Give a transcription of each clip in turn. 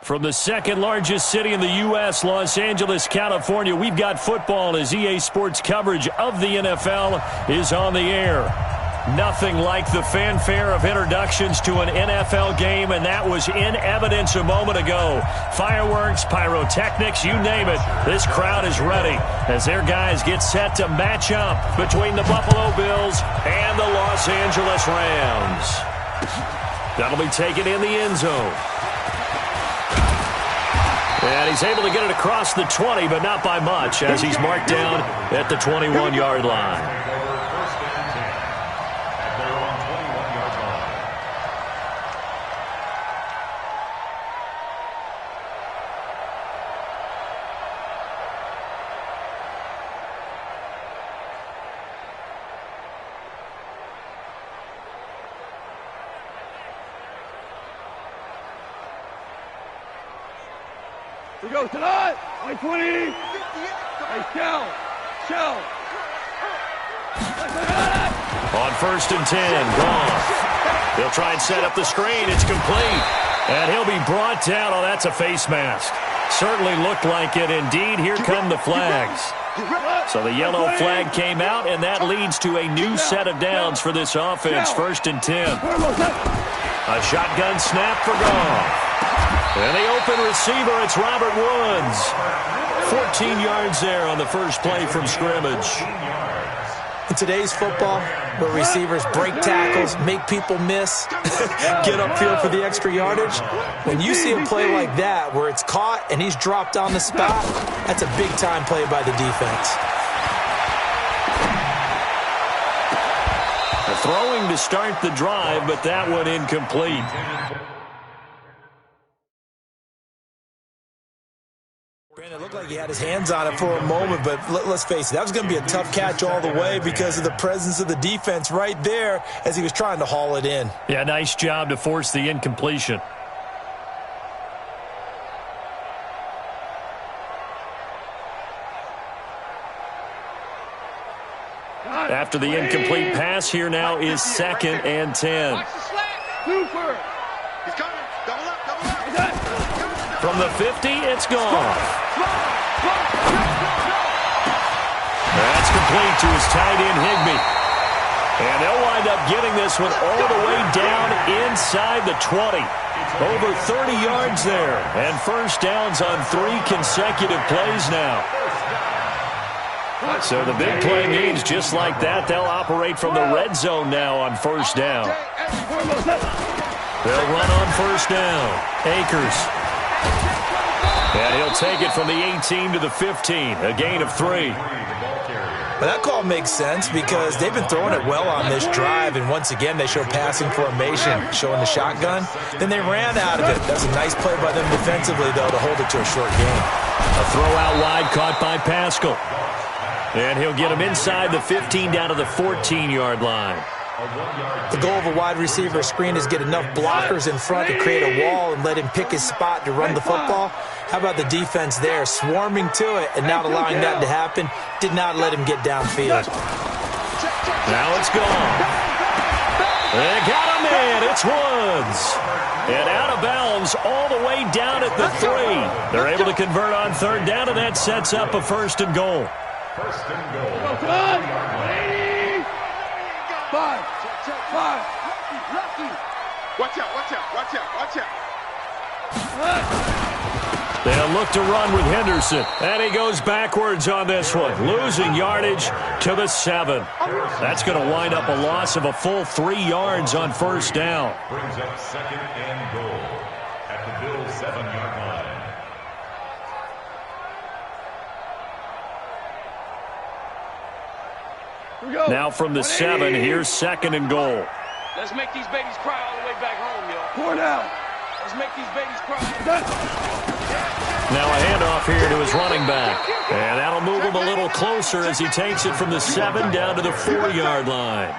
From the second largest city in the U.S., Los Angeles, California, we've got football as EA Sports coverage of the NFL is on the air. Nothing like the fanfare of introductions to an NFL game, and that was in evidence a moment ago. Fireworks, pyrotechnics, you name it. This crowd is ready as their guys get set to match up between the Buffalo Bills and the Los Angeles Rams. That'll be taken in the end zone. And he's able to get it across the 20, but not by much, as he's marked down at the 21-yard line. We go tonight. 20. Hey, shell. On 1st and 10, gone. He'll try and set up the screen. It's complete. And he'll be brought down. Oh, that's a face mask. Certainly looked like it. Indeed, here come the flags. So the yellow flag came out, and that leads to a new set of downs for this offense. 1st and 10. A shotgun snap for Goff. And the open receiver, it's Robert Woods. 14 yards there on the first play from scrimmage. In today's football, where receivers break tackles, make people miss, get upfield for the extra yardage, when you see a play like that where it's caught and he's dropped on the spot, that's a big-time play by the defense. Throwing to start the drive, but that one incomplete. It looked like he had his hands on it for a moment, but let's face it, that was going to be a tough catch all the way because of the presence of the defense right there as he was trying to haul it in. Yeah, nice job to force the incompletion. After the incomplete pass, here now is 2nd and 10. Super. He's coming. Double up. From the 50, it's gone. That's complete to his tight end, Higbee. And they'll wind up getting this one all the way down inside the 20. Over 30 yards there. And first downs on 3 consecutive plays now. So the big play means just like that, they'll operate from the red zone now on first down. They'll run on first down. Akers. And he'll take it from the 18 to the 15, a gain of 3. But that call makes sense because they've been throwing it well on this drive, and once again they show passing formation, showing the shotgun. Then they ran out of it. That's a nice play by them defensively, though, to hold it to a short gain. A throw out wide caught by Pascal. And he'll get him inside the 15 down to the 14-yard line. The goal of a wide receiver screen is get enough blockers in front to create a wall and let him pick his spot to run the football. How about the defense there, swarming to it and not allowing that to happen? Did not let him get downfield. Now it's gone. They got him in. It's Woods. And out of bounds all the way down at the 3. They're able to convert on 3rd down, and that sets up a 1st and goal. 1st and goal. 5. Watch out. They'll look to run with Henderson. And he goes backwards on this one, losing yardage to the 7. That's going to wind up a loss of a full 3 yards on first down. Brings up 2nd and goal at the Bills' 7-yard line. Now from the 7, here's 2nd and goal. Let's make these babies cry all the way back home, yo. 4 down. Let's make these babies cry. Now a handoff here to his running back. And that'll move him a little closer as he takes it from the 7 down to the 4-yard line.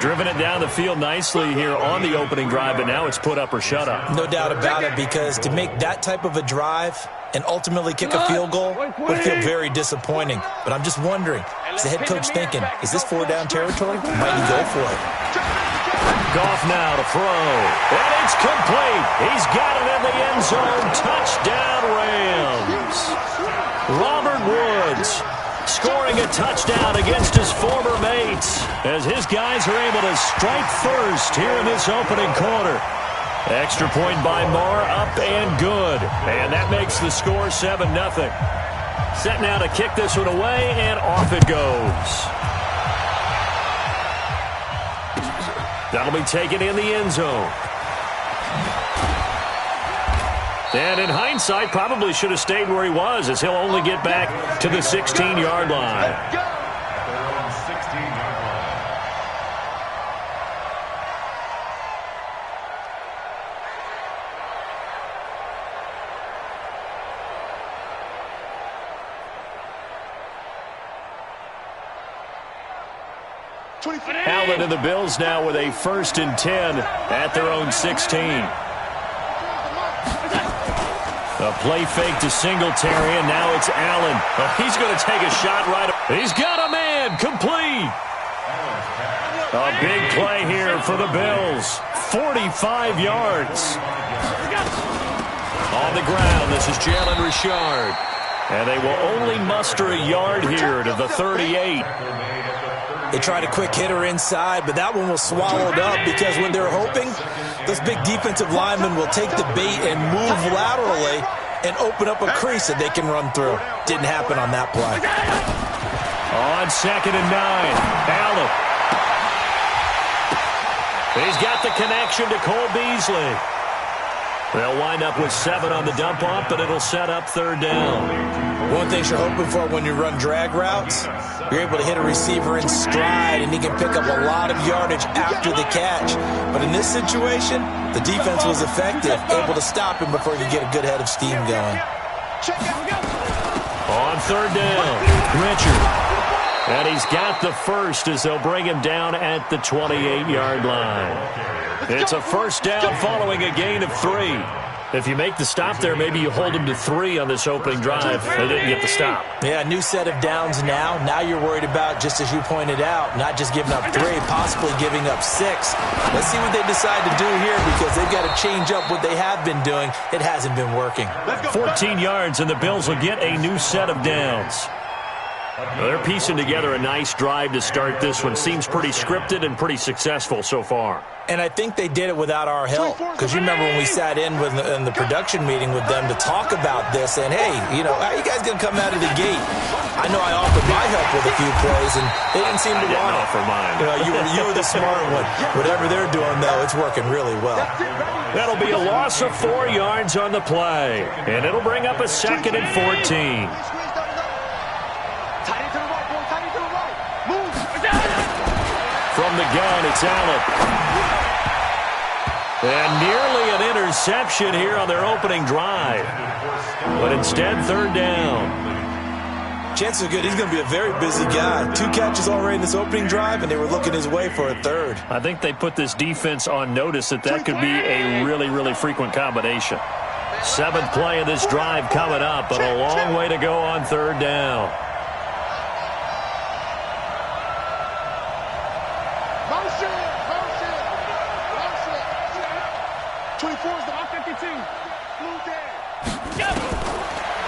Driven it down the field nicely here on the opening drive, but now it's put up or shut up. No doubt about it, because to make that type of a drive and ultimately kick a field goal would feel very disappointing. But I'm just wondering, is the head coach thinking, is this 4-down territory? Might he go for it? Goff now to throw. And it's complete. He's got it in the end zone. Touchdown, Rams. Robert Woods scoring a touchdown against his former mates as his guys are able to strike first here in this opening quarter. Extra point by Moore, up and good. And that makes the score 7-0. Set now to kick this one away, and off it goes. That'll be taken in the end zone. And in hindsight, probably should have stayed where he was, as he'll only get back to the 16-yard line. Allen and the Bills now with a 1st and 10 at their own 16. A play fake to Singletary, and now it's Allen. He's going to take a shot right. He's got a man, complete. A big play here for the Bills. 45 yards. On the ground, this is Jalen Richard. And they will only muster a yard here to the 38. They tried a quick hitter inside, but that one was swallowed up because when they're hoping, those big defensive linemen will take the bait and move laterally and open up a crease that they can run through. Didn't happen on that play. On 2nd and 9, Allen. He's got the connection to Cole Beasley. They'll wind up with 7 on the dump-off, but it'll set up 3rd down. One thing you're hoping for when you run drag routes, you're able to hit a receiver in stride, and he can pick up a lot of yardage after the catch. But in this situation, the defense was effective, able to stop him before he could get a good head of steam going. On 3rd down, Richard. And he's got the first as they'll bring him down at the 28-yard line. It's a 1st down following a gain of 3. If you make the stop there, maybe you hold them to 3 on this opening drive. They didn't get the stop. Yeah, new set of downs now. Now you're worried about, just as you pointed out, not just giving up 3, possibly giving up 6. Let's see what they decide to do here because they've got to change up what they have been doing. It hasn't been working. 14 yards, and the Bills will get a new set of downs. They're piecing together a nice drive to start this one. Seems pretty scripted and pretty successful so far. And I think they did it without our help. Because you remember when we sat in the production meeting with them to talk about this, and hey, you know, how are you guys going to come out of the gate? I know I offered my help with a few plays, and they didn't seem to want it. Offer mine. You were the smart one. Whatever they're doing, though, it's working really well. That'll be a loss of 4 yards on the play, and it'll bring up a 2nd and 14. From the gun, it's Allen. And nearly an interception here on their opening drive. But instead, 3rd down. Chances are good he's going to be a very busy guy. 2 catches already in this opening drive, and they were looking his way for a 3rd. I think they put this defense on notice that could be a really, really frequent combination. 7th play of this drive coming up, but a long way to go on 3rd down.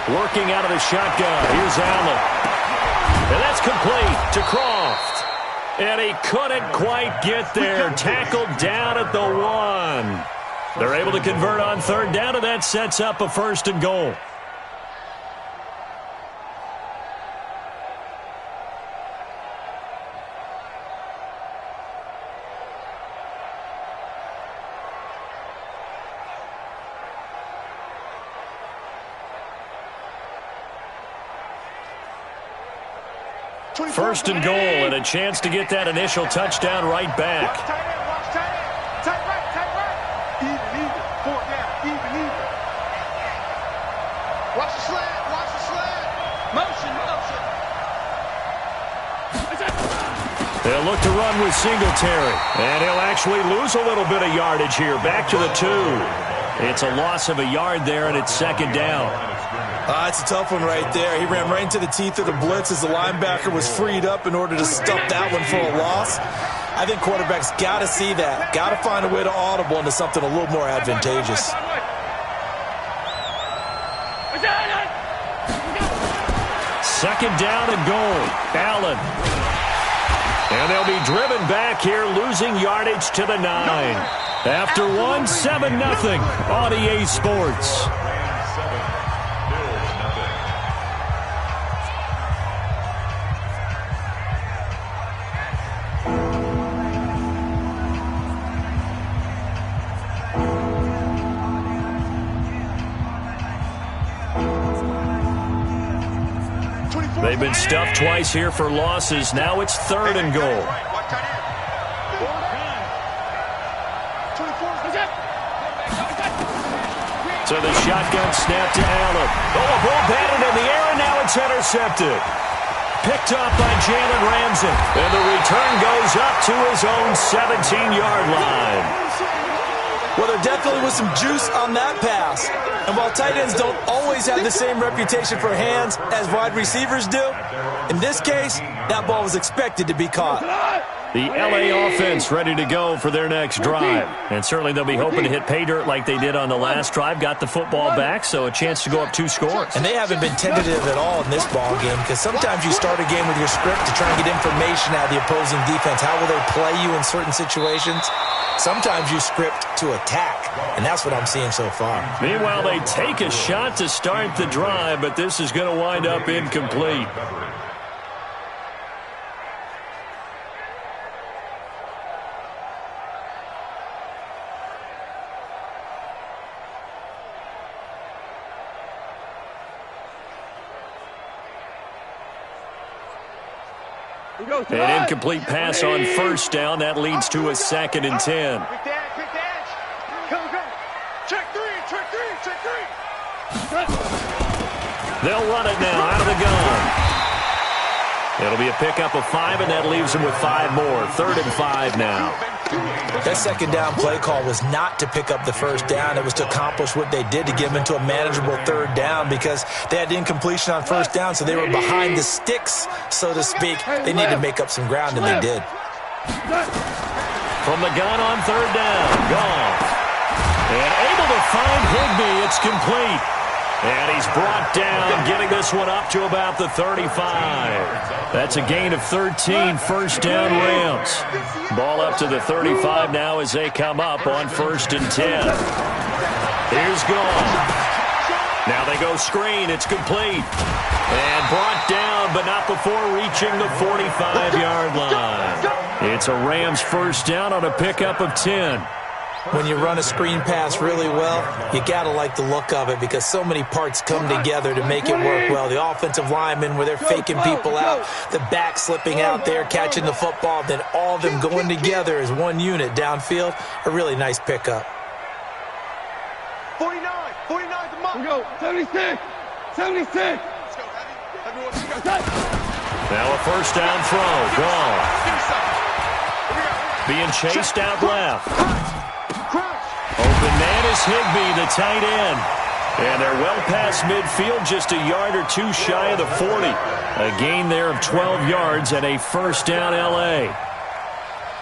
Working out of the shotgun. Here's Allen. And that's complete to Croft. And he couldn't quite get there. Tackled down at the 1. They're able to convert on 3rd down, and that sets up a 1st and goal. First and goal, and a chance to get that initial touchdown right back. Tight right. Even. 4th down. Even. Watch the slant. Motion. They'll look to run with Singletary, and he'll actually lose a little bit of yardage here. Back to the 2. It's a loss of a yard there, and it's 2nd down. It's a tough one right there. He ran right into the teeth of the blitz as the linebacker was freed up in order to stuff that one for a loss. I think quarterbacks got to see that. Got to find a way to audible into something a little more advantageous. Second down and goal. Allen. And they'll be driven back here, losing yardage to the 9. After 1, 7-0 on EA Sports. They've been stuffed twice here for losses. Now it's 3rd and goal. So the shotgun snap to Allen. Oh, a ball batted in the air, and now it's intercepted. Picked up by Jalen Ramsey. And the return goes up to his own 17-yard line. Well, there definitely was some juice on that pass. And while tight ends don't always have the same reputation for hands as wide receivers do, in this case, that ball was expected to be caught. The LA offense ready to go for their next drive. And certainly they'll be hoping to hit pay dirt like they did on the last drive. Got the football back, so a chance to go up 2 scores. And they haven't been tentative at all in this ball game, because sometimes you start a game with your script to try and get information out of the opposing defense. How will they play you in certain situations? Sometimes you script to attack, and that's what I'm seeing so far. Meanwhile, they take a shot to start the drive, but this is going to wind up incomplete. An incomplete pass on first down. That leads to a 2nd and 10. They'll run it now out of the gun. It'll be a pickup of 5, and that leaves them with 5 more. 3rd and 5 now. That second down play call was not to pick up the first down. It was to accomplish what they did, to get them into a manageable 3rd down, because they had incompletion on first down, so they were behind the sticks, so to speak. They needed to make up some ground, and they did. From the gun on 3rd down, Goff. And able to find Higbee. It's complete. And he's brought down, getting this one up to about the 35. That's a gain of 13, first down Rams. Ball up to the 35 now as they come up on 1st and 10. Here's Goff. Now they go screen. It's complete. And brought down, but not before reaching the 45-yard line. It's a Rams first down on a pickup of 10. When you run a screen pass really well, you got to like the look of it, because so many parts come together to make it work well. The offensive linemen, where they're faking people out, the back slipping out there, catching the football, then all of them going together as one unit downfield. A really nice pickup. 49 the mark. We go, 76. Now a first down throw. Gone. Being chased out left. Open man is Higbee, the tight end. And they're well past midfield, just a yard or 2 shy of the 40. A gain there of 12 yards and a first down L.A.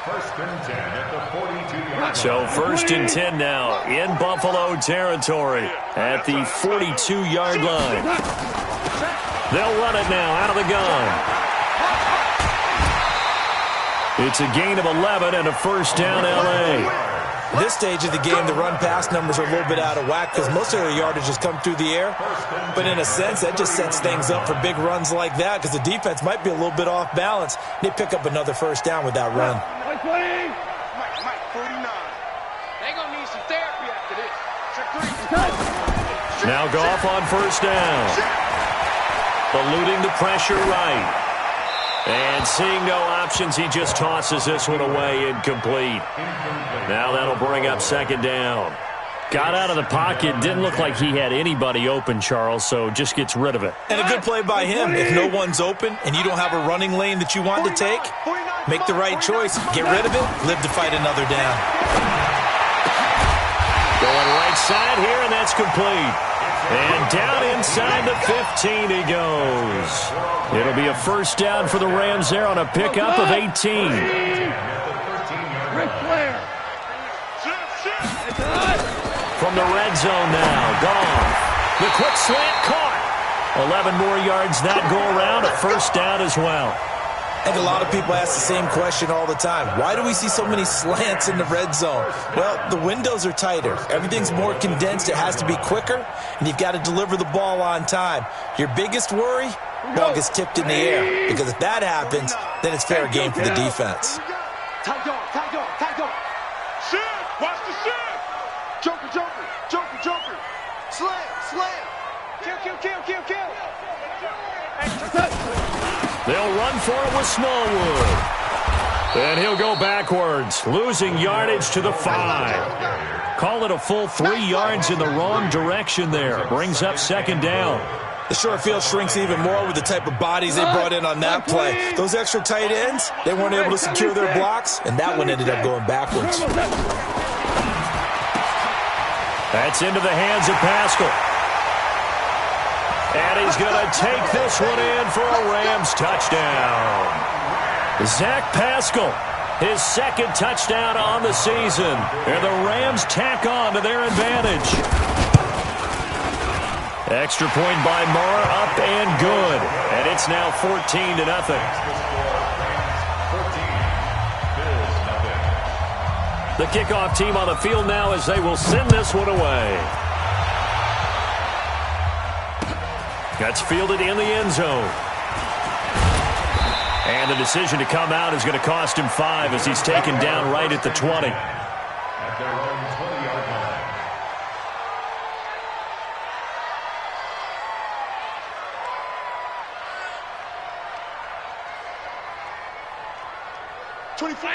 1st and 10 at the 42-yard line. So 1st and 10 now in Buffalo territory at the 42-yard line. They'll run it now out of the gun. It's a gain of 11 and a first down L.A. At this stage of the game, the run-pass numbers are a little bit out of whack because most of their yardage has come through the air. But in a sense, that just sets things up for big runs like that, because the defense might be a little bit off balance. They pick up another first down with that run. Mike, 49. They gonna need some therapy after this. Check 3. Now Goff on first down. Eluding the pressure right. And seeing no options, he just tosses this one away, incomplete. Now that'll bring up 2nd down. Got out of the pocket. Didn't look like he had anybody open, Charles, so just gets rid of it. And a good play by him. If no one's open and you don't have a running lane that you want to take, make the right choice. Get rid of it. Live to fight another down. Going right side here, and that's complete. And down inside the 15 he goes. It'll be a first down for the Rams there on a pickup of 18. From the red zone now, Goff. The quick slant caught. 11 more yards that go around, a first down as well. I think a lot of people ask the same question all the time. Why do we see so many slants in the red zone? Well, the windows are tighter. Everything's more condensed. It has to be quicker, and you've got to deliver the ball on time. Your biggest worry? Ball gets tipped in the air, because if that happens, then it's fair game for the defense. Tight dog, tight dog, tight dog. Shit, watch the shit. Joker, joker, joker, joker. Slam, slam. Kill, kill, kill, kill, kill. They'll run for it with Smallwood. And he'll go backwards, losing yardage to the 5. Call it a full 3 yards in the wrong direction there. Brings up second down. The short field shrinks even more with the type of bodies they brought in on that play. Those extra tight ends, they weren't able to secure their blocks, and that one ended up going backwards. That's into the hands of Pascal. And he's going to take this one in for a Rams touchdown. Zach Pascal, his second touchdown on the season. And the Rams tack on to their advantage. Extra point by Marr, up and good. And it's now 14-0. The kickoff team on the field now as they will send this one away. That's fielded in the end zone. And the decision to come out is going to cost him 5 as he's taken down right at the 20. At their own 20-yard line.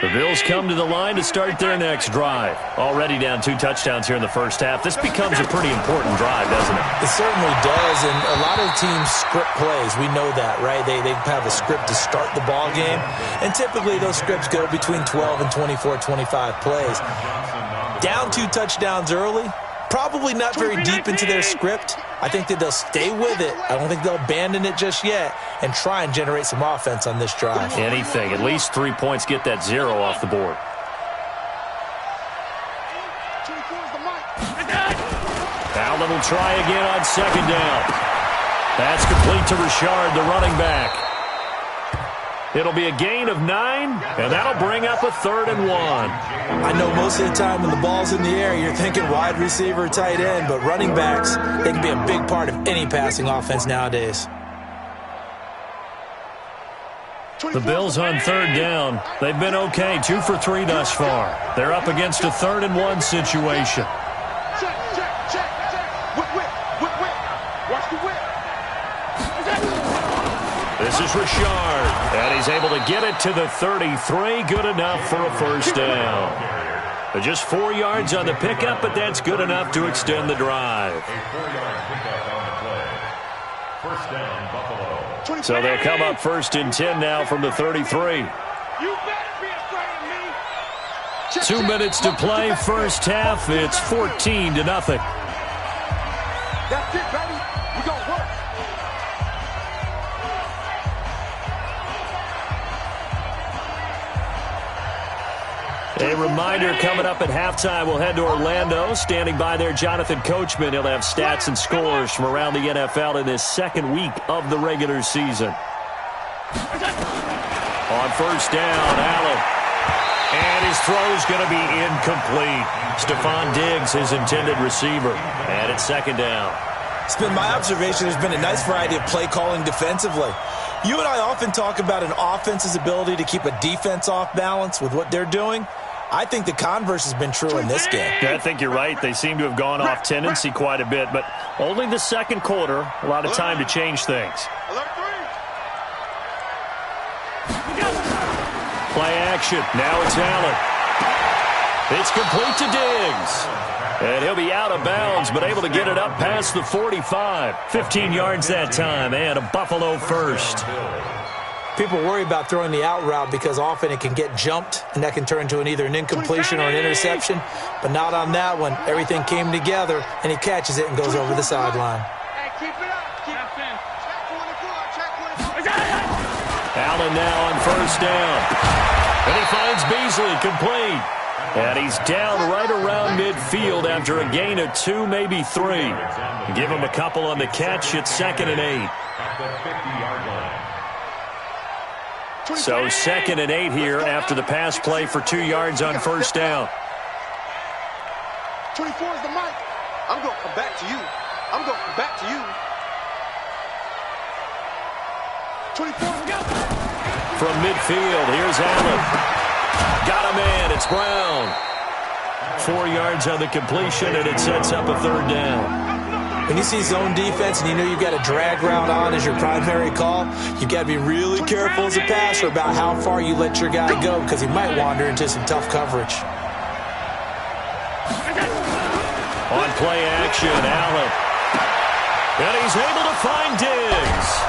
The Bills come to the line to start their next drive. Already down 2 touchdowns here in the first half. This becomes a pretty important drive, doesn't it? It certainly does, and a lot of teams script plays. We know that, right? They have a script to start the ball game, and typically those scripts go between 12 and 24, 25 plays. Down 2 touchdowns early, probably not very deep into their script. I think that they'll stay with it. I don't think they'll abandon it just yet and try and generate some offense on this drive. Anything. At least 3 points, get that 0 off the board. Allen will try again on second down. That's complete to Richard, the running back. It'll be a gain of 9, and that'll bring up a 3rd and 1. I know most of the time when the ball's in the air, you're thinking wide receiver, tight end, but running backs, they can be a big part of any passing offense nowadays. The Bills on 3rd down. They've been okay, 2 for 3 thus far. They're up against a 3rd and 1 situation. Check, check, check, check. Whip, whip, whip, whip. Watch the whip. This is Richard, and he's able to get it to the 33. Good enough for a first down. Just 4 yards on the pickup, but that's good enough to extend the drive. A 4-yard pickup on the play. First down, Buffalo. So they'll come up 1st and 10 now from the 33. You better be afraid of me. Check, 2 check. minutes to play, first half. It's 14-0. That's it, baby. We gonna work. A reminder coming up at halftime, we'll head to Orlando. Standing by there, Jonathan Coachman. He'll have stats and scores from around the NFL in this second week of the regular season. On first down, Allen. And his throw's going to be incomplete. Stephon Diggs, his intended receiver. And it's second down. It's been my observation there's been a nice variety of play calling defensively. You and I often talk about an offense's ability to keep a defense off balance with what they're doing. I think the converse has been true in this game. I think you're right. They seem to have gone off tendency quite a bit, but only the second quarter, a lot of time to change things. Alert 3. Play action. Now it's Allen. It's complete to Diggs. And he'll be out of bounds, but able to get it up past the 45. 15 yards that time, and a Buffalo first. People worry about throwing the out route because often it can get jumped, and that can turn into either an incompletion or an interception. But not on that one. Everything came together, and he catches it and goes over the sideline. Hey, keep it up. Keep it. Allen now on first down. And he finds Beasley complete. And he's down right around midfield after a gain of 2, maybe 3. Give him a couple on the catch. It's 2nd and 8. At the 50-yard line. So 2nd and 8 here after the pass play for 2 yards on first down. 24 is the mic. I'm going to come back to you. I'm going to come back to you. 24, go. From midfield, here's Allen. Got a man. It's Brown. 4 yards on the completion, and it sets up a 3rd down. When you see zone defense and you know you've got a drag route on as your primary call, you've got to be really careful as a passer about how far you let your guy go because he might wander into some tough coverage. On play action, Allen. And he's able to find Diggs.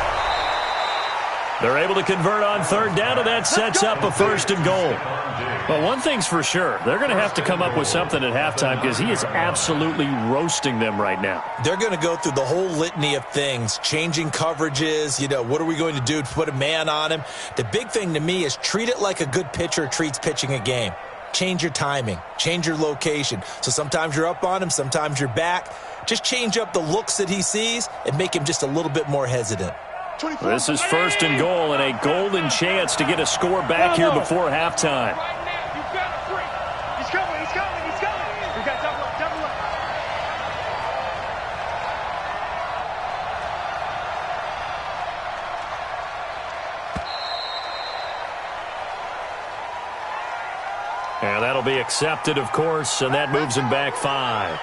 They're able to convert on 3rd down, and that sets up a 1st and goal. Well, one thing's for sure. They're going to have to come up with something at halftime because he is absolutely roasting them right now. They're going to go through the whole litany of things, changing coverages, what are we going to do to put a man on him? The big thing to me is treat it like a good pitcher treats pitching a game. Change your timing, change your location. So sometimes you're up on him, sometimes you're back. Just change up the looks that he sees and make him just a little bit more hesitant. This is 1st and goal and a golden chance to get a score back here before halftime. He's coming. He's coming. We got double up. And that'll be accepted, of course, and that moves him back 5.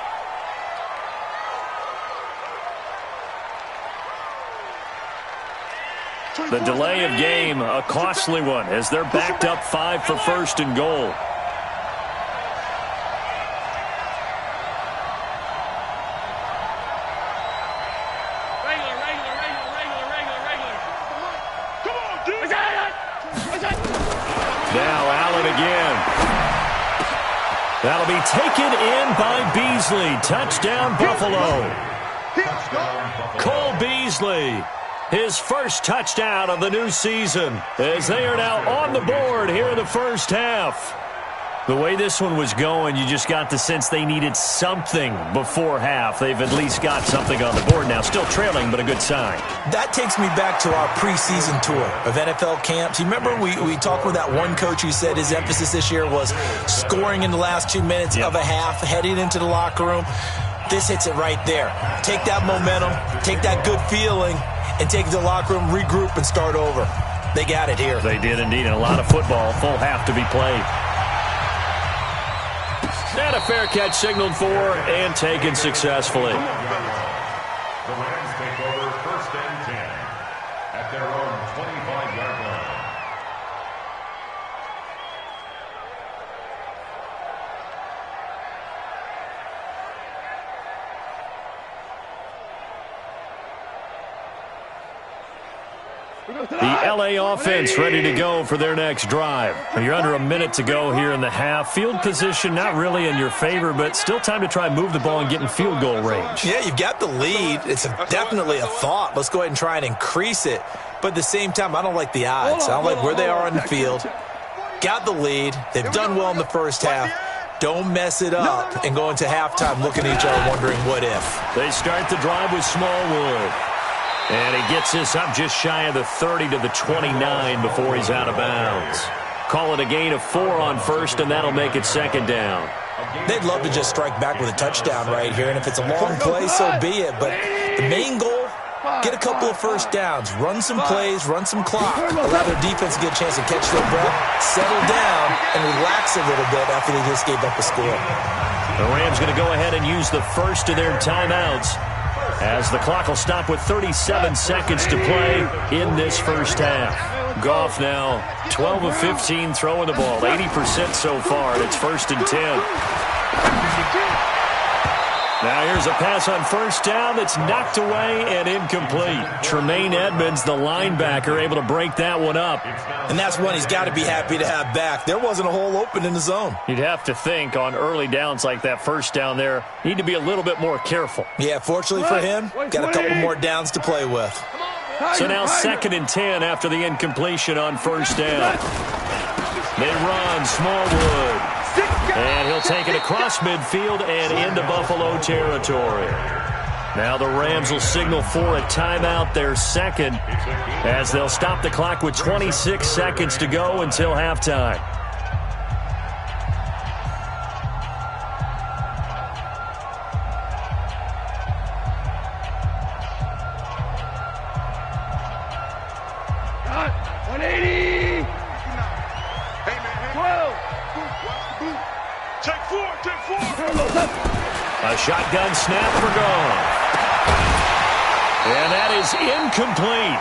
The delay of game, a costly one, as they're backed up 5 for 1st and goal. Now Allen again. That'll be taken in by Beasley. Touchdown, Buffalo. Cole Beasley. His first touchdown of the new season as they are now on the board here in the first half. The way this one was going, you just got the sense they needed something before half. They've at least got something on the board now. Still trailing, but a good sign. That takes me back to our preseason tour of NFL camps. You remember we talked with that one coach who said his emphasis this year was scoring in the last 2 minutes of a half, heading into the locker room. This hits it right there. Take that momentum, take that good feeling, and take it to the locker room, regroup, and start over. They got it here. They did indeed, and a lot of football, full half to be played. And a fair catch signaled for and taken successfully. The Rams take over 1st and 10 at their own 25-yard line. The LA offense ready to go for their next drive. You're under a minute to go here in the half. Field position not really in your favor, but still time to try and move the ball and get in field goal range. Yeah, you've got the lead. It's definitely a thought. Let's go ahead and try and increase it. But at the same time, I don't like the odds. I don't like where they are on the field. Got the lead. They've done well in the first half. Don't mess it up and go into halftime looking at each other wondering what if. They start the drive with Smallwood. And he gets this up just shy of the 30 to the 29 before he's out of bounds. Call it a gain of 4 on first, and that'll make it 2nd down. They'd love to just strike back with a touchdown right here, and if it's a long play, so be it. But the main goal, get a couple of first downs, run some plays, run some clock, allow their defense to get a chance to catch their breath, settle down, and relax a little bit after they just gave up a score. The Rams going to go ahead and use the first of their timeouts, as the clock will stop with 37 seconds to play in this first half. Goff now 12 of 15 throwing the ball, 80% so far, and it's 1st and 10. Now here's a pass on first down that's knocked away and incomplete. Tremaine Edmonds, the linebacker, able to break that one up. And that's one he's got to be happy to have back. There wasn't a hole open in the zone. You'd have to think on early downs like that first down there, need to be a little bit more careful. Yeah, fortunately for him, got a couple more downs to play with. So now 2nd and 10 after the incompletion on first down. They run Smallwood. And he'll take it across midfield and into Buffalo territory. Now the Rams will signal for a timeout, their second, as they'll stop the clock with 26 seconds to go until halftime. Got 180. Hey, man. 12. Watch the boot. Take 4. A shotgun snap for gone. And that is incomplete.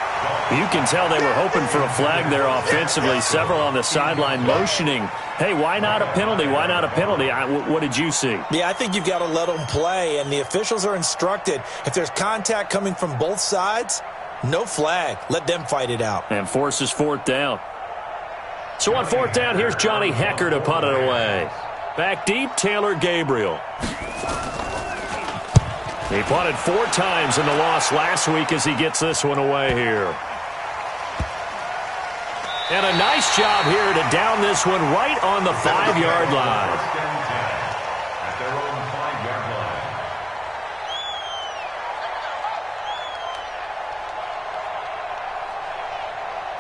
You can tell they were hoping for a flag there offensively. Several on the sideline motioning, hey, why not a penalty? Why not a penalty? What did you see? Yeah, I think you've got to let them play, and the officials are instructed. If there's contact coming from both sides, no flag. Let them fight it out. And forces 4th down. So on 4th down, here's Johnny Hecker to punt it away. Back deep, Taylor Gabriel. He punted 4 times in the loss last week as he gets this one away here. And a nice job here to down this one right on the 5-yard line. At their own 5-yard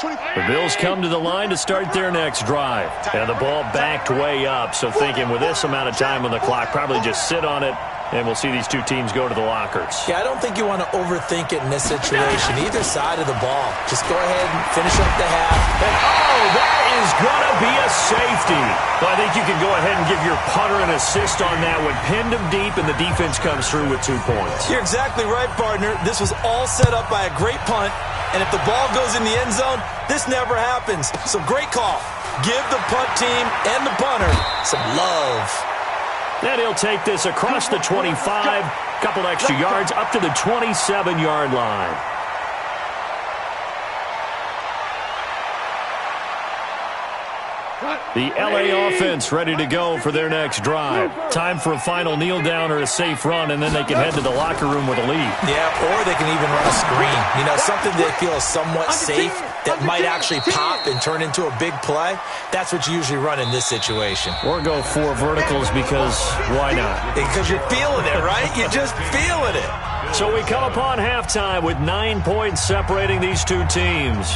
line. The Bills come to the line to start their next drive. And the ball backed way up, so thinking with this amount of time on the clock, probably just sit on it, and we'll see these two teams go to the lockers. Yeah, I don't think you want to overthink it in this situation. Either side of the ball. Just go ahead and finish up the half. And that is going to be a safety. Well, I think you can go ahead and give your punter an assist on that one. Pinned him deep, and the defense comes through with 2 points. You're exactly right, partner. This was all set up by a great punt. And if the ball goes in the end zone, this never happens. So great call. Give the punt team and the punter some love. Then he'll take this across the 25, couple extra yards, up to the 27-yard line. The LA offense ready to go for their next drive. Time for a final kneel down or a safe run, and then they can head to the locker room with a lead. Yeah, or they can even run a screen. You know, something they feel is somewhat safe that might actually pop and turn into a big play. That's what you usually run in this situation. Or go 4 verticals because why not? Because you're feeling it, right? You're just feeling it. So we come upon halftime with 9 points separating these two teams.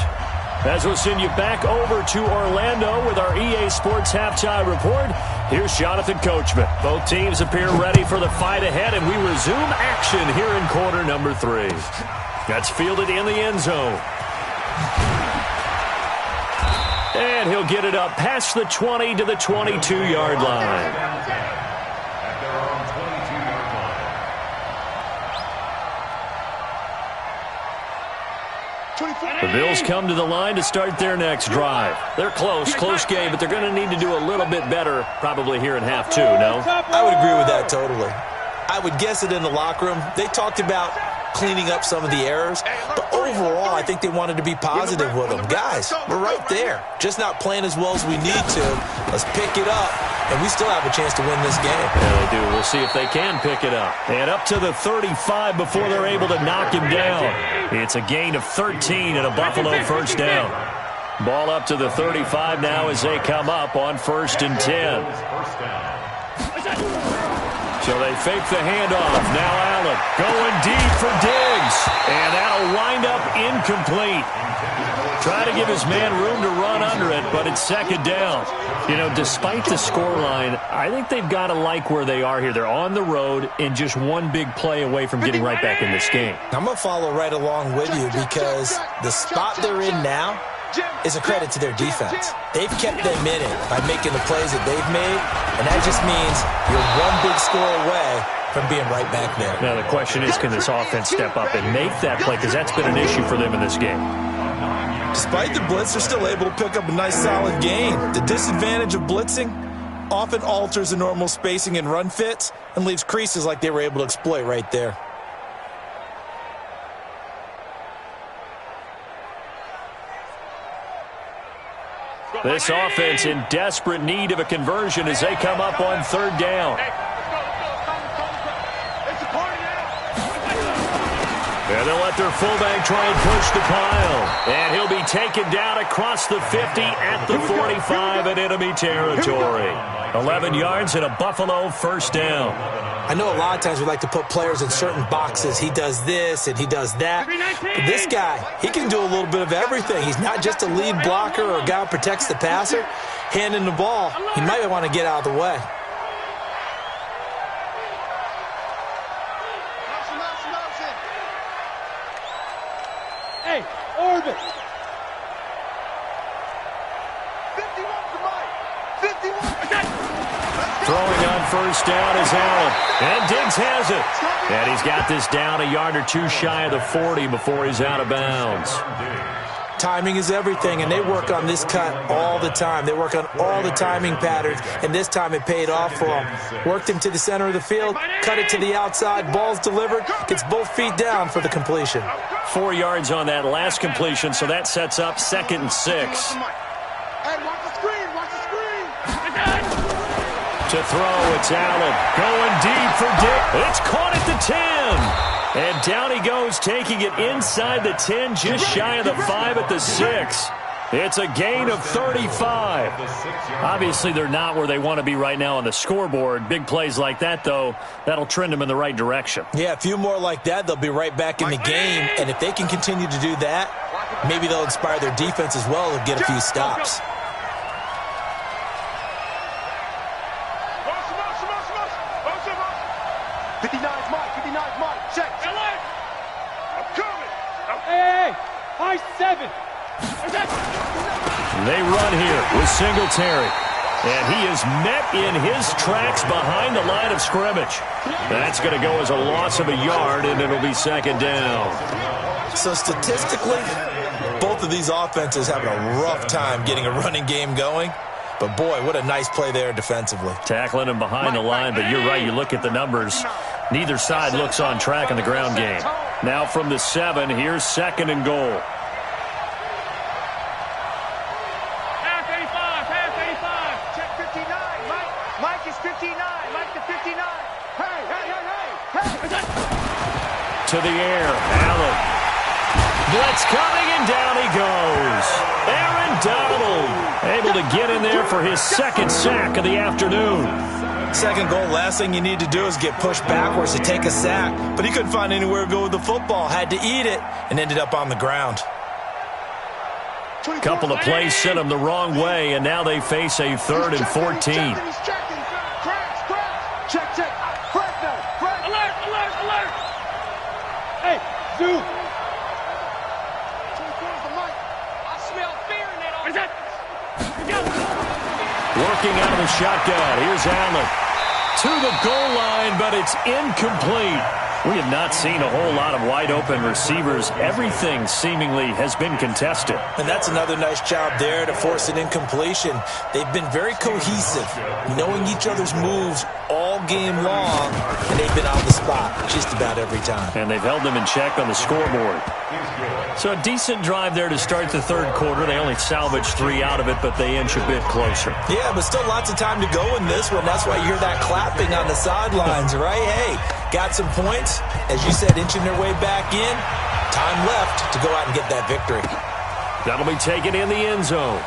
As we'll send you back over to Orlando with our EA Sports Halftime Report, here's Jonathan Coachman. Both teams appear ready for the fight ahead, and we resume action here in quarter number 3. That's fielded in the end zone. And he'll get it up past the 20 to the 22-yard line. At their own 22-yard line. The Bills come to the line to start their next drive. They're close game, but they're going to need to do a little bit better probably here in half 2, no? I would agree with that totally. I would guess it in the locker room. They talked about cleaning up some of the errors, but overall, I think they wanted to be positive with them. Guys, we're right there. Just not playing as well as we need to. Let's pick it up, and we still have a chance to win this game. Yeah, they do. We'll see if they can pick it up. And up to the 35 before they're able to knock him down. It's a gain of 13 and a Buffalo first down. Ball up to the 35 now as they come up on 1st and 10. So they fake the handoff. Now Allen going deep for Diggs. And that'll wind up incomplete. Try to give his man room to run under it, but it's 2nd down. You know, despite the scoreline, I think they've got to like where they are here. They're on the road and just one big play away from getting right back in this game. I'm going to follow right along with you because the spot they're in now is a credit to their defense. They've kept them in it by making the plays that they've made, and that just means you're one big score away from being right back there. Now the question is, can this offense step up and make that play? Because that's been an issue for them in this game. Despite the blitz, they're still able to pick up a nice solid gain. The disadvantage of blitzing, often alters the normal spacing and run fits and leaves creases like they were able to exploit right there. This offense in desperate need of a conversion as they come up on third down. And they'll let their fullback try and push the pile. And he'll be taken down across the 50 at the 45 in enemy territory. 11 yards and a Buffalo first down. I know a lot of times we like to put players in certain boxes. He does this and he does that. But this guy, he can do a little bit of everything. He's not just a lead blocker or a guy who protects the passer. Handing the ball, he might want to get out of the way. Hey, orbit. 51 to Mike. 51. Throwing on first down is Allen. And Diggs has it. And he's got this down a yard or two shy of the 40 before he's out of bounds. Timing is everything, and they work on this cut all the time. They work on all the timing patterns, and this time it paid off for him. Worked him to the center of the field, cut it to the outside, ball's delivered, gets both feet down for the completion. 4 yards on that last completion, so that sets up 2nd and 6. Hey, watch the screen. Watch the screen. To throw, it's Allen. Going deep for Diggs. It's caught at the 10. And down he goes, taking it inside the 10, just shy of the 5 at the 6. It's a gain of 35. Obviously, they're not where they want to be right now on the scoreboard. Big plays like that, though, that'll trend them in the right direction. Yeah, a few more like that, they'll be right back in the game. And if they can continue to do that, maybe they'll inspire their defense as well to get a few stops. Hey, high 7. They run here with Singletary. And he is met in his tracks behind the line of scrimmage. That's going to go as a loss of a yard, and it'll be 2nd down. So statistically, both of these offenses having a rough time getting a running game going. But, boy, what a nice play there defensively. Tackling him behind the line, but you're right, you look at the numbers. Neither side looks on track in the ground game. Now from the 7, here's 2nd and goal. Pass 85, pass 85. Check 59. Mike is 59. Mike to 59. Hey, hey, hey, hey. To the air, Allen. Blitz coming, and down he goes. Aaron Donald able to get in there for his 2nd sack of the afternoon. 2nd goal, last thing you need to do is get pushed backwards to take a sack. But he couldn't find anywhere to go with the football. Had to eat it and ended up on the ground. Couple of plays sent him the wrong way, and now they face a 3rd and 14. He's checking. Crash. Check. Crash now. Crash. Alert. Hey, Zoo. I smell fear in that. What is that? Working out of the shotgun. Here's Allen. To the goal line, but it's incomplete. We have not seen a whole lot of wide-open receivers. Everything seemingly has been contested. And that's another nice job there to force an incompletion. They've been very cohesive, knowing each other's moves all game long, and they've been on the spot just about every time. And they've held them in check on the scoreboard. So a decent drive there to start the 3rd quarter. They only salvaged 3 out of it, but they inch a bit closer. Yeah, but still lots of time to go in this one. That's why you hear that clapping on the sidelines, right? Hey, got some points. As you said, inching their way back in. Time left to go out and get that victory. That'll be taken in the end zone.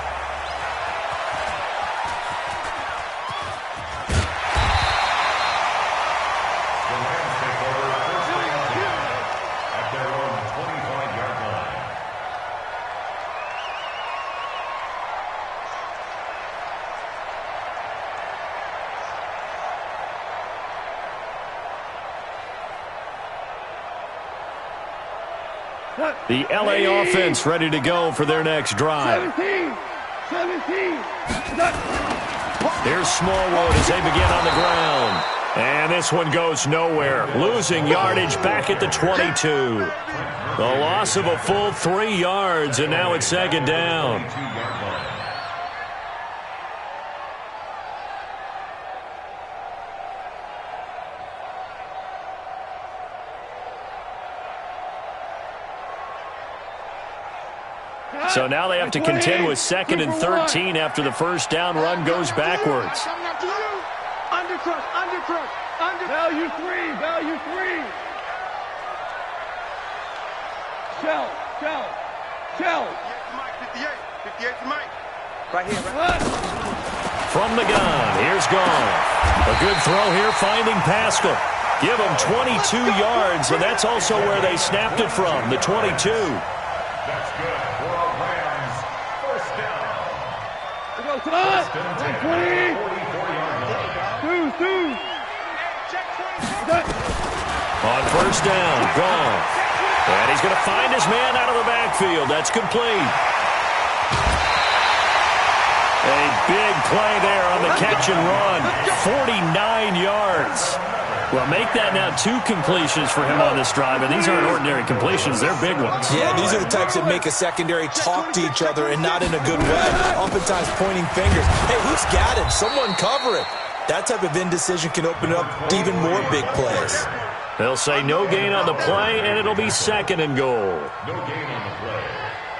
The LA offense ready to go for their next drive. 17. Here's Smallwood as they begin on the ground. And this one goes nowhere. Losing yardage back at the 22. The loss of a full 3 yards, and now it's 2nd down. So now they have to contend with 2nd and 13 after the first down run goes backwards. Undercrush, undercrush, under. Value 3, value 3. Shell. 58 to Mike. Right here, right. From the gun, here's Gone. A good throw here, finding Pascal. Give him 22 yards, and that's also where they snapped it from, the 22. That's good for a Rams first down. We go to the 20. 44-yard line. Two. On first down, Gone. And he's going to find his man out of the backfield. That's complete. A big play there on the catch and run. 49 yards. Well, make that now 2 completions for him on this drive, and these aren't ordinary completions. They're big ones. Yeah, these are the types that make a secondary talk to each other and not in a good way. Oftentimes pointing fingers. Hey, who's got it? Someone cover it. That type of indecision can open up even more big plays. They'll say no gain on the play, and it'll be 2nd and goal. No gain on the play.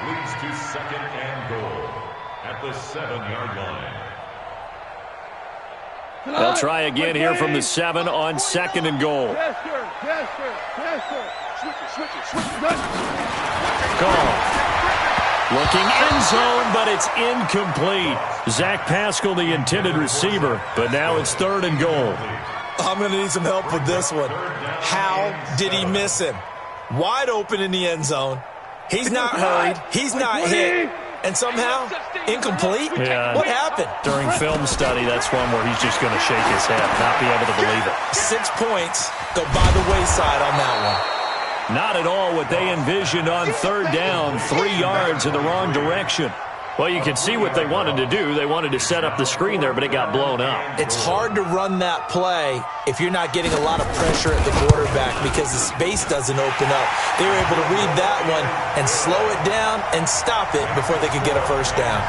Leads to 2nd and goal at the 7-yard line. They'll try again here from the 7 on 2nd and goal. Yes, sir. Switch it. Gone. Looking end zone, but it's incomplete. Zach Pascal, the intended receiver, but now it's 3rd and goal. I'm going to need some help with this one. How did he miss him? Wide open in the end zone. He's not hurried. He's not hit. And somehow, incomplete? Yeah. What happened? During film study, that's one where he's just going to shake his head, not be able to believe it. 6 points go by the wayside on that one. Not at all what they envisioned on 3rd down, 3 yards in the wrong direction. Well, you can see what they wanted to do. They wanted to set up the screen there, but it got blown up. It's hard to run that play if you're not getting a lot of pressure at the quarterback because the space doesn't open up. They were able to read that one and slow it down and stop it before they could get a first down.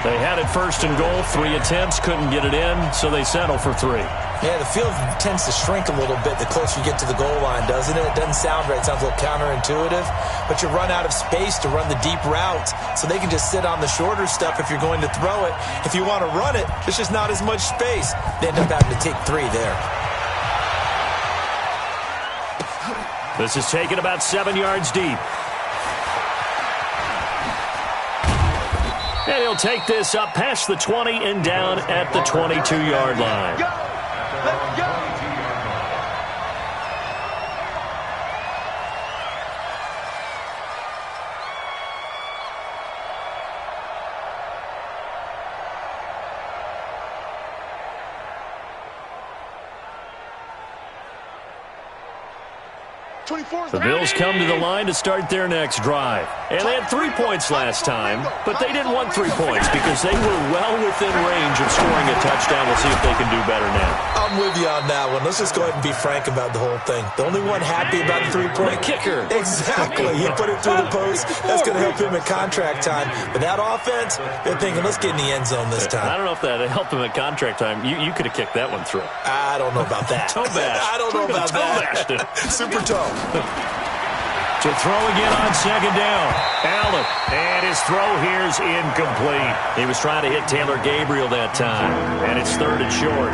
They had it 1st and goal, 3 attempts, couldn't get it in, so they settle for 3. Yeah, the field tends to shrink a little bit the closer you get to the goal line, doesn't it? It doesn't sound right. It sounds a little counterintuitive. But you run out of space to run the deep routes, so they can just sit on the shorter stuff if you're going to throw it. If you want to run it, there's just not as much space. They end up having to take 3 there. This is taken about 7 yards deep. And he'll take this up past the 20 and down at the 22-yard line. Let's go. The Bills come to the line to start their next drive. And they had 3 points last time, but they didn't want 3 points because they were well within range of scoring a touchdown. We'll see if they can do better now. I'm with you on that one. Let's just go ahead and be frank about the whole thing. The only one happy about the 3-point kicker. Exactly. He put it through the post. That's going to help him at contract time. But that offense, they're thinking, let's get in the end zone this time. I don't know if that helped him at contract time. You could have kicked that one through. I don't know about that. Toe bash. I don't know about that. Toe bashed it. Super toe. To throw again on 2nd down. Allen. And his throw here's incomplete. He was trying to hit Taylor Gabriel that time. And it's 3rd and short.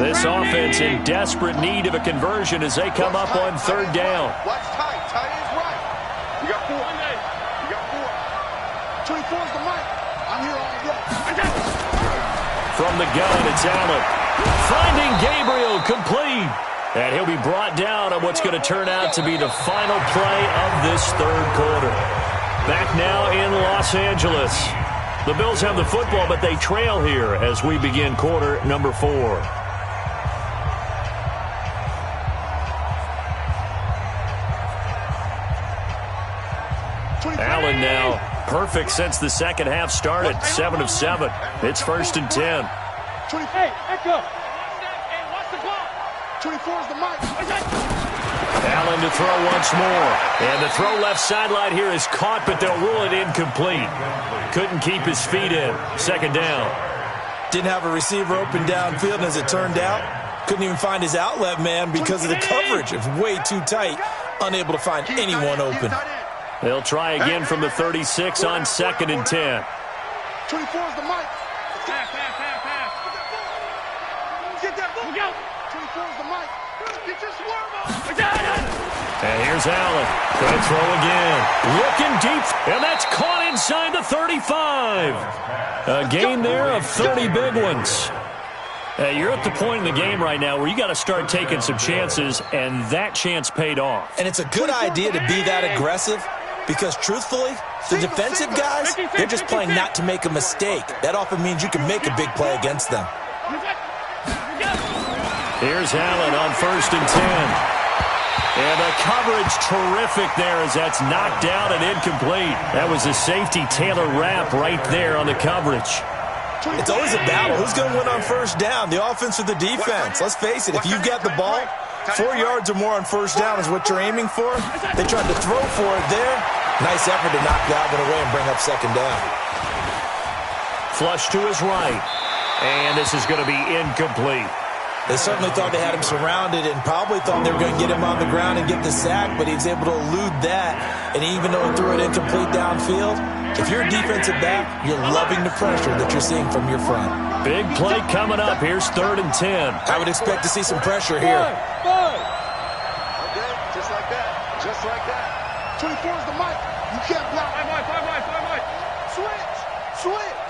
This offense in desperate need of a conversion as they come up on 3rd down. Watch tight. Tight is right. You got 4. You got 4. 24 is the mic. I'm here all day. From the gun, it's Allen. Finding Gabriel complete. And he'll be brought down on what's going to turn out to be the final play of this 3rd quarter. Back now in Los Angeles. The Bills have the football, but they trail here as we begin quarter number 4. Allen now perfect since the second half started. 7 of 7. It's 1st and 10. 28, echo. Hey, watch the clock. 24 is the mic. Allen to throw once more. And the throw left sideline here is caught, but they'll rule it incomplete. Couldn't keep his feet in. 2nd down. Didn't have a receiver open downfield, and as it turned out, Couldn't even find his outlet man because of the coverage. It's way too tight. Unable to find anyone open. They'll try again from the 36 on 2nd and 10. 24 is the mic. Pass. Get that ball. Go. 24 is the mic. Get your swerve on. And here's Allen. Going to throw again. Looking deep. And that's caught inside the 35. A gain there of 30 big ones. You're at the point in the game right now where you got to start taking some chances, and that chance paid off. And it's a good idea to be that aggressive because, truthfully, the defensive guys, they're just playing not to make a mistake. That often means you can make a big play against them. Here's Allen on 1st and 10. And the coverage terrific there as that's knocked down and incomplete. That was a safety Taylor Rapp right there on the coverage. It's always a battle. Who's going to win on 1st down, the offense or the defense? Let's face it, if you've got the ball, 4 yards or more on 1st down is what you're aiming for. They tried to throw for it there. Nice effort to knock that one away and bring up 2nd down. Flush to his right. And this is going to be incomplete. They certainly thought they had him surrounded and probably thought they were going to get him on the ground and get the sack, but he was able to elude that. And even though he threw it incomplete downfield, if you're a defensive back, you're loving the pressure that you're seeing from your front. Big play coming up. Here's 3rd and 10. I would expect to see some pressure here. Okay, just like that. Just like that. 24 is the mic. You can't block. 5 Switch.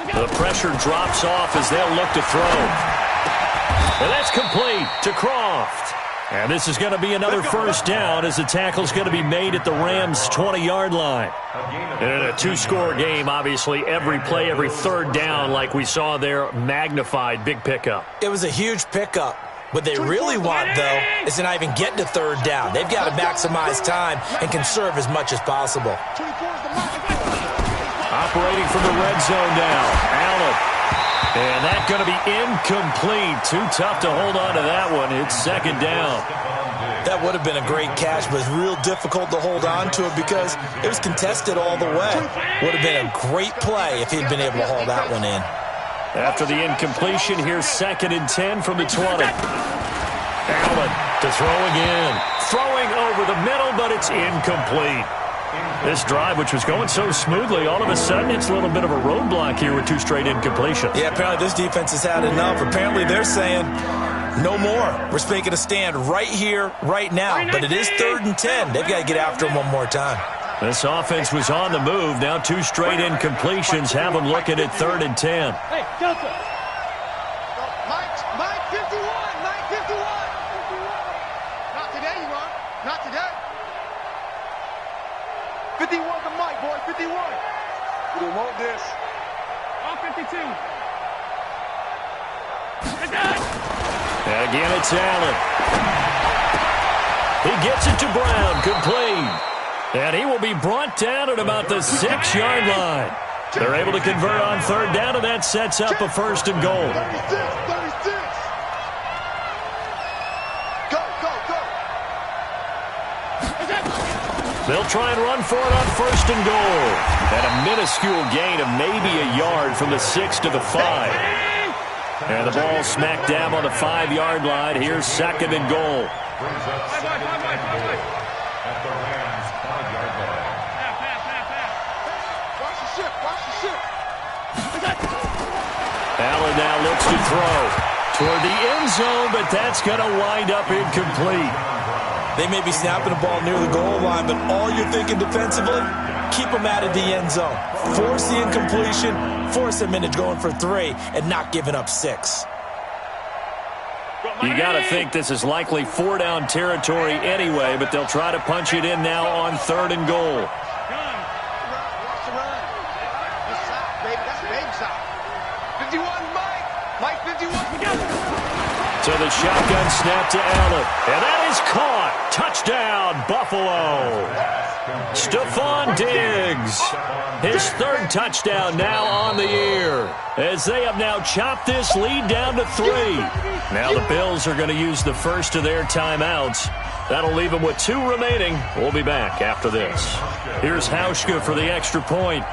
The pressure drops off as they'll look to throw. And that's complete to Croft. And this is going to be another 1st down as the tackle's going to be made at the Rams' 20-yard line. And in a 2-score game, obviously, every play, every 3rd down, like we saw there, magnified, big pickup. It was a huge pickup. What they really want, though, is to not even get to 3rd down. They've got to maximize time and conserve as much as possible. Operating from the red zone now, Allen. And that's going to be incomplete. Too tough to hold on to that one. It's 2nd down. That would have been a great catch, but it's real difficult to hold on to it because it was contested all the way. Would have been a great play if he'd been able to haul that one in. After the incompletion, here's 2nd and 10 from the 20. Allen to throw again. Throwing over the middle, but it's incomplete. This drive, which was going so smoothly, all of a sudden it's a little bit of a roadblock here with 2 straight incompletions. Yeah, apparently this defense has had enough. Apparently they're saying, no more. We're making a stand right here, right now. But it is 3rd and 10. They've got to get after him one more time. This offense was on the move. Now 2 straight incompletions have them looking at 3rd and 10. Hey, Delta. Mike 51. Mike 51. Not today, you run. Not today. 51 the mic, boy. 51. We don't want this. All 52. And again, it's Allen. He gets it to Brown. Complete. And he will be brought down at about the 6-yard line. They're able to convert on 3rd down, and that sets up a 1st and goal. 36. Go. They'll try and run for it on 1st and goal. And a minuscule gain of maybe a yard from the 6 to the 5. And the ball smack dab on the 5-yard line. Here's 2nd and goal. Brings up 2nd and 10 at the Rams' 5-yard line. Watch the ship. Allen now looks to throw toward the end zone, but that's going to wind up incomplete. They may be snapping the ball near the goal line, but all you're thinking defensively, keep them out of the end zone. Force the incompletion, force them into going for 3, and not giving up 6. You got to think this is likely 4-down territory anyway, but they'll try to punch it in now on 3rd and goal. Watch the run. This side, baby. That's baby side. 51, Mike 51. To the shotgun snap to Allen. And that is caught. Touchdown, Buffalo. Stephon Diggs. His 3rd touchdown now on the year. As they have now chopped this lead down to 3. Now the Bills are going to use the first of their timeouts. That'll leave them with 2 remaining. We'll be back after this. Here's Hauschka for the extra point.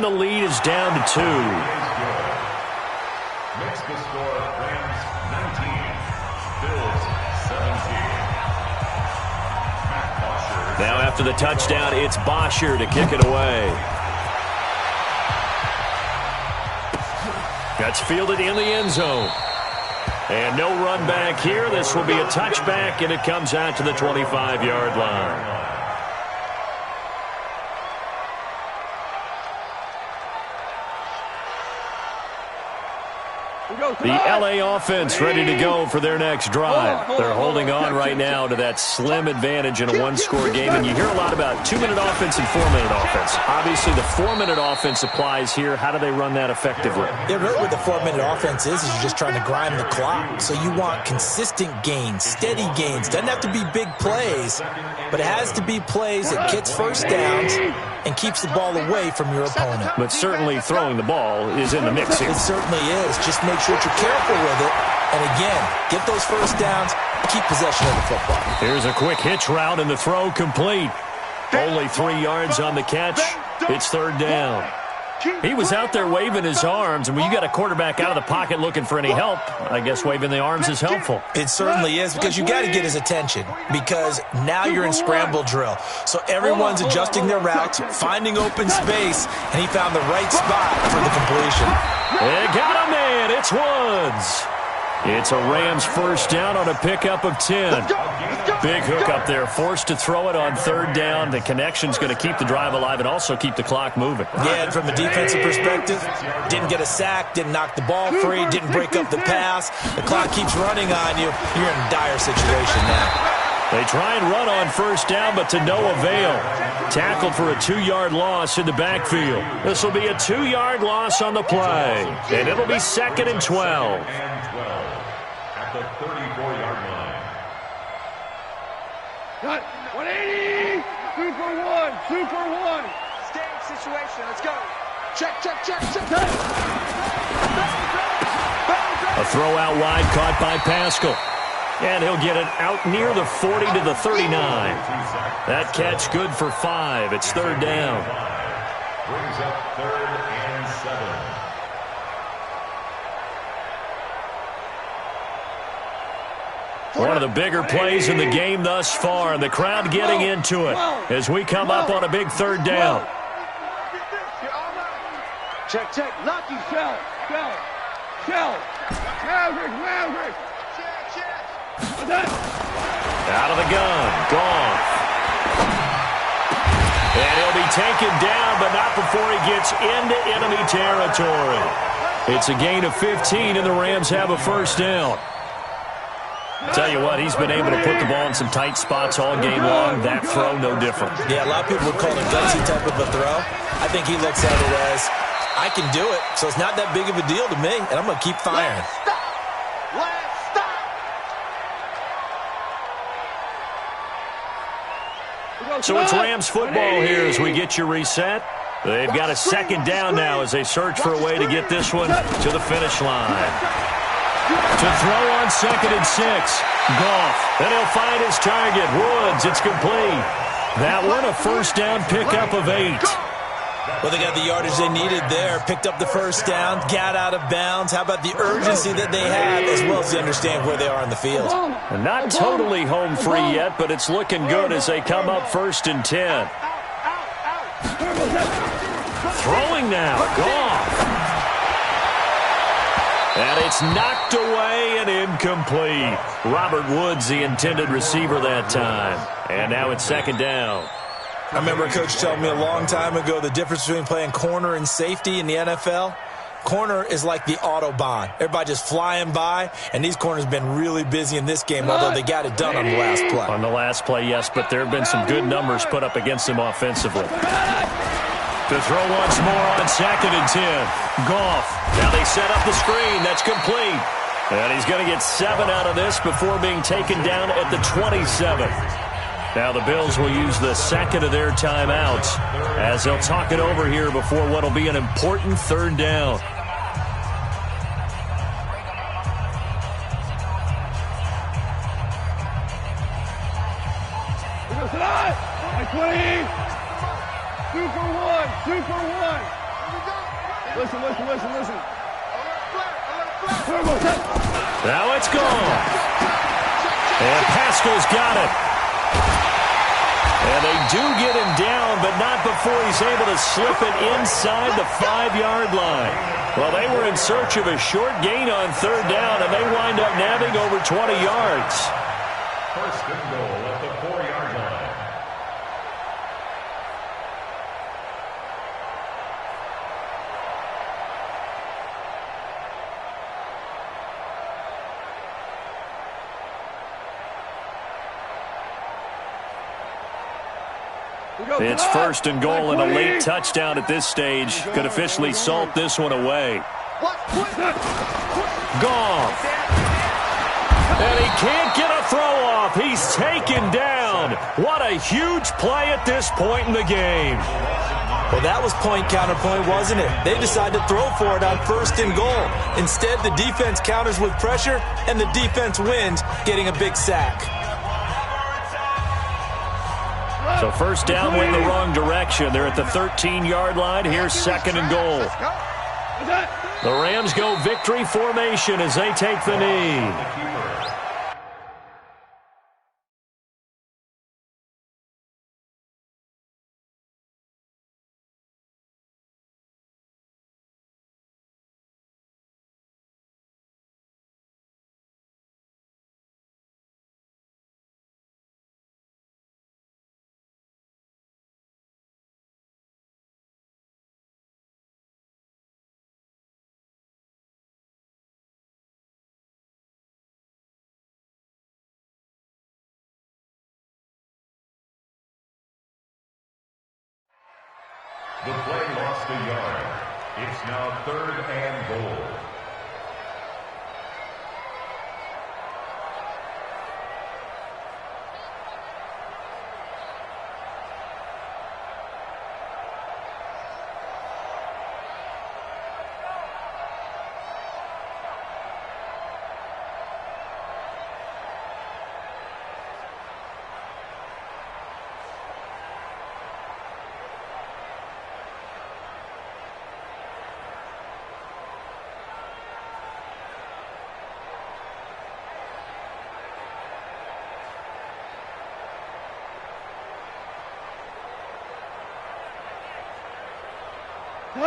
And the lead is down to 2. Makes the score Rams 19, Bills 17. Now after the touchdown, it's Bosher to kick it away. That's fielded in the end zone. And no run back here. This will be a touchback, and it comes out to the 25-yard line. The LA offense ready to go for their next drive. They're holding on right now to that slim advantage in a one-score game. And you hear a lot about 2-minute offense and 4-minute offense. Obviously, the 4-minute offense applies here. How do they run that effectively? Yeah, really what the 4-minute offense is you're just trying to grind the clock. So you want consistent gains, steady gains. Doesn't have to be big plays, but it has to be plays that gets first downs and keeps the ball away from your opponent. But certainly throwing the ball is in the mix here. It certainly is. Just make sure you're careful with it. And again, get those first downs, keep possession of the football. Here's a quick hitch route and the throw complete. Only 3 yards on the catch. It's third down. He was out there waving his arms, and when you got a quarterback out of the pocket looking for any help, I guess waving the arms is helpful. It certainly is, because you got to get his attention, because now you're in scramble drill. So everyone's adjusting their routes, finding open space, and he found the right spot for the completion. They got a man. It's Woods. It's a Rams first down on a pickup of 10. Big hook up there, forced to throw it on third down. The connection's going to keep the drive alive and also keep the clock moving. Yeah, and from a defensive perspective, didn't get a sack, didn't knock the ball free, didn't break up the pass. The clock keeps running on you. You're in a dire situation now. They try and run on first down, but to no avail. Tackled for a 2-yard loss in the backfield. This will be a 2-yard loss on the play, and it'll be 2nd and 12. At the 34-yard line. Cut. 180. 2 for 1. 2 for 1. Game situation. Let's go. Check. A throw out wide caught by Pascal. And he'll get it out near the 40 to the 39. That catch good for 5. It's third down. Brings up 3rd and 7. One of the bigger plays in the game thus far. The crowd getting into it as we come up on a big third down. Check. Lucky. Shell. Maverick. Out of the gun. Gone. And he'll be taken down, but not before he gets into enemy territory. It's a gain of 15, and the Rams have a first down. Tell you what, he's been able to put the ball in some tight spots all game long. That throw, no different. Yeah, a lot of people would call it a gutsy type of a throw. I think he looks at it as, I can do it, so it's not that big of a deal to me, and I'm going to keep firing. Let's stop. So it's Rams football here as we get you reset. They've got a second down now as they search for a way to get this one to the finish line. To throw on 2nd and 6. Goff. Then he'll find his target. Woods. It's complete. That one a first down pickup of 8. Well, they got the yardage they needed there. Picked up the first down. Got out of bounds. How about the urgency that they have as well as they understand where they are on the field? Not totally home free yet, but it's looking good as they come up 1st and 10. Throwing now. Goff. And it's knocked away and incomplete. Robert Woods, the intended receiver that time. And now it's 2nd down. I remember a coach telling me a long time ago the difference between playing corner and safety in the NFL. Corner is like the Autobahn. Everybody just flying by, and these corners have been really busy in this game, although they got it done on the last play. On the last play, yes, but there have been some good numbers put up against them offensively. To throw once more on 2nd and 10. Goff. Now they set up the screen. That's complete. And he's going to get 7 out of this before being taken down at the 27th. Now the Bills will use the second of their timeouts as they'll talk it over here before what will be an important third down. Like 20. 2 for 1. 2 for 1. Listen. Now it's gone. And Pascal's got it. And they do get him down, but not before he's able to slip it inside the 5-yard line. Well, they were in search of a short gain on third down, and they wind up nabbing over 20 yards. First and goal at the 4-yard line. It's first and goal, and a late touchdown at this stage could officially salt this one away. Goff. And he can't get a throw off. He's taken down. What a huge play at this point in the game. Well, that was point counterpoint, wasn't it? They decided to throw for it on first and goal. Instead, the defense counters with pressure, and the defense wins, getting a big sack. So first down went the wrong direction. They're at the 13-yard line. Here's second and goal. The Rams go victory formation as they take the knee. The play lost a yard. It's now third and goal.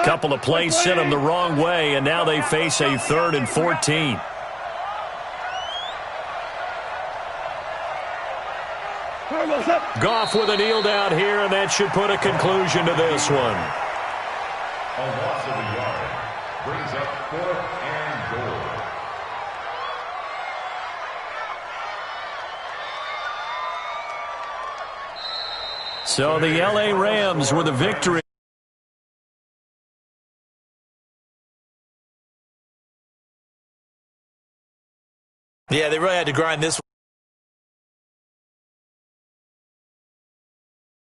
Couple of plays sent them the wrong way, and now they face a 3rd and 14. Goff with a kneel down here, and that should put a conclusion to this one. A loss of a yard brings up 4th and goal. So the L.A. Rams with a victory. Yeah, they really had to grind this one.